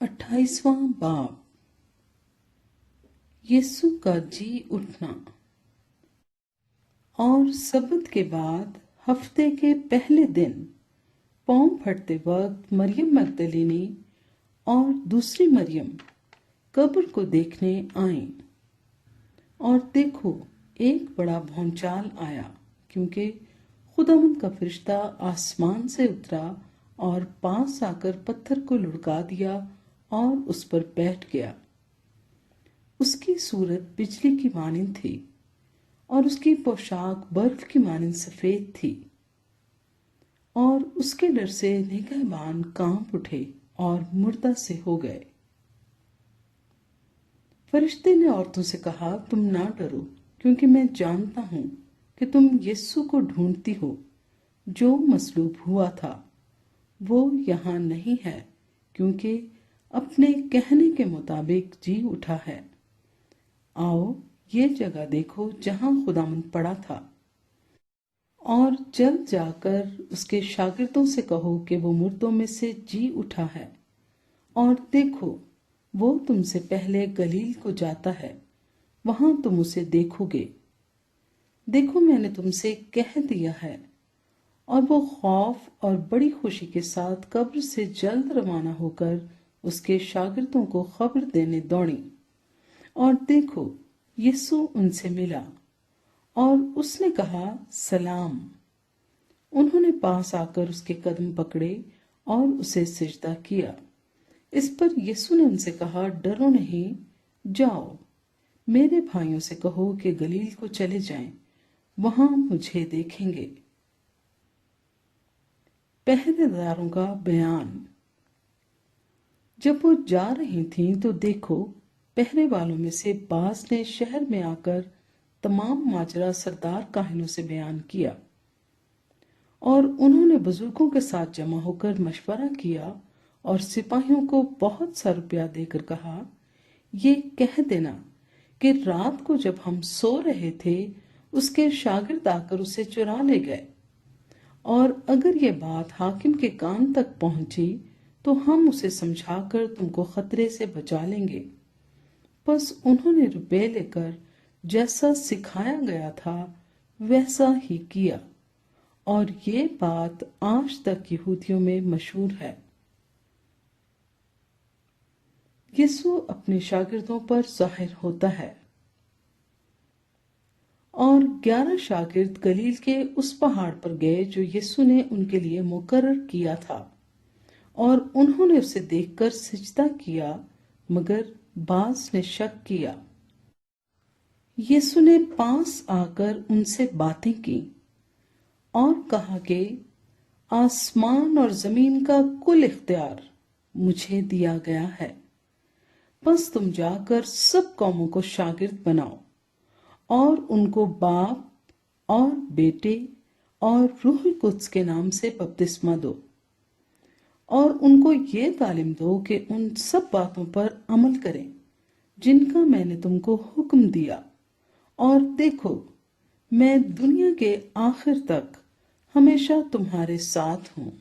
28वां बाब। यीशु का जी उठना। और सबत के बाद हफ्ते के पहले दिन पाँव फटते वक्त मरियम मगदलीनी और दूसरी मरियम कब्र को देखने आईं। और देखो, एक बड़ा भौंचाल आया, क्योंकि खुदावंद का फरिश्ता आसमान से उतरा और पास आकर पत्थर को लुढ़का दिया और उस पर बैठ गया। उसकी सूरत बिजली की मानिंद थी और उसकी पोशाक बर्फ की मानिंद सफेद थी। और उसके डर से निगहबान कांप उठे और मुर्दा से हो गए। फरिश्ते ने औरतों से कहा, तुम ना डरो, क्योंकि मैं जानता हूं कि तुम यीशु को ढूंढती हो, जो मसलूब हुआ था। वो यहाँ नहीं है, क्योंकि अपने कहने के मुताबिक जी उठा है। आओ, ये जगह देखो जहां खुदावंद पड़ा था, और जल्द जाकर उसके शागिर्दों से कहो कि वो मुर्दों में से जी उठा है। और देखो, वो तुमसे पहले गलील को जाता है, वहां तुम उसे देखोगे। देखो, मैंने तुमसे कह दिया है। और वो खौफ और बड़ी खुशी के साथ कब्र से जल्द रवाना होकर उसके शागिर्दों को खबर देने दौड़ी। और देखो, यीशु उनसे मिला और उसने कहा, सलाम। उन्होंने पास आकर उसके कदम पकड़े और उसे सिजदा किया। इस पर यीशु ने उनसे कहा, डरो नहीं, जाओ, मेरे भाइयों से कहो कि गलील को चले जाएं, वहां मुझे देखेंगे। पहरेदारों का बयान। जब वो जा रही थीं तो देखो, पहरे वालों में से बास ने शहर में आकर तमाम माजरा सरदार काहिनों से बयान किया। और उन्होंने बुजुर्गों के साथ जमा होकर मशवरा किया और सिपाहियों को बहुत सा रुपया देकर कहा, ये कह देना कि रात को जब हम सो रहे थे, उसके शागिर्द आकर उसे चुरा ले गए। और अगर ये बात हाकिम के कान तक पहुंची तो हम उसे समझाकर तुमको खतरे से बचा लेंगे। बस उन्होंने रुपए लेकर जैसा सिखाया गया था वैसा ही किया। और ये बात आज तक यहूदियों में मशहूर है। यीशु अपने शागिर्दों पर जाहिर होता है। और 11 शागिर्द गलील के उस पहाड़ पर गए जो यीशु ने उनके लिए मुकर्रर किया था। और उन्होंने उसे देखकर सिजदा किया, मगर बास ने शक किया। यीशु ने पास आकर उनसे बातें की और कहा कि आसमान और जमीन का कुल इख्तियार मुझे दिया गया है। बस तुम जाकर सब कौमों को शागिर्द बनाओ और उनको बाप और बेटे और रूह कुद्स के नाम से बपतिस्मा दो। और उनको ये तालीम दो कि उन सब बातों पर अमल करें जिनका मैंने तुमको हुक्म दिया। और देखो, मैं दुनिया के आखिर तक हमेशा तुम्हारे साथ हूं।